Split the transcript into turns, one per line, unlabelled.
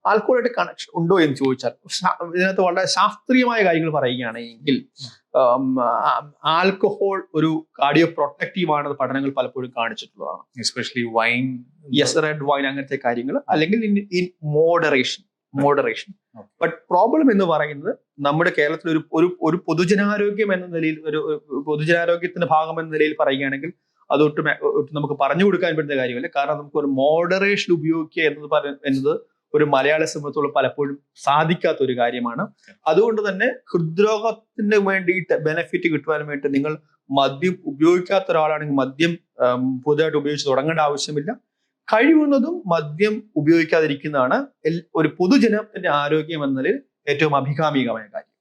ആൽക്കഹോളായിട്ട് connection ഉണ്ടോ എന്ന് ചോദിച്ചാൽ ഇതിനകത്ത് വളരെ ശാസ്ത്രീയമായ കാര്യങ്ങൾ പറയുകയാണെങ്കിൽ ആൽക്കഹോൾ ഒരു കാർഡിയോ പ്രൊട്ടക്റ്റീവ് ആണെന്ന് പഠനങ്ങൾ പലപ്പോഴും കാണിച്ചിട്ടുള്ളതാണ്.
എസ്പെഷ്യലി വൈൻ,
റെഡ് വൈൻ, അങ്ങനത്തെ കാര്യങ്ങൾ, അല്ലെങ്കിൽ ഇൻ മോഡറേഷൻ. ബട്ട് പ്രോബ്ലം എന്ന് പറയുന്നത് നമ്മുടെ കേരളത്തിൽ ഒരു പൊതുജനാരോഗ്യം എന്ന നിലയിൽ, ഒരു പൊതുജനാരോഗ്യത്തിന്റെ ഭാഗം എന്ന നിലയിൽ പറയുകയാണെങ്കിൽ അതൊട്ടും നമുക്ക് പറഞ്ഞു കൊടുക്കാൻ പറ്റുന്ന കാര്യമല്ല. കാരണം നമുക്ക് ഒരു മോഡറേഷൻ ഉപയോഗിക്കുക എന്നത് ഒരു മലയാള സമൂഹത്തോളം പലപ്പോഴും സാധിക്കാത്ത ഒരു കാര്യമാണ്. അതുകൊണ്ട് തന്നെ ഹൃദ്രോഗത്തിന് വേണ്ടിയിട്ട് ബെനിഫിറ്റ് കിട്ടുവാൻ വേണ്ടി നിങ്ങൾ മദ്യം ഉപയോഗിക്കാത്ത ഒരാളാണെങ്കിൽ മദ്യം പുതുതായിട്ട് ഉപയോഗിച്ച് തുടങ്ങേണ്ട ആവശ്യമില്ല. കഴിവുന്നതും മദ്യം ഉപയോഗിക്കാതിരിക്കുന്നതാണ് ഒരു പൊതുജനത്തിന്റെ ആരോഗ്യം എന്നതിൽ ഏറ്റവും അഭികാമികമായ കാര്യം.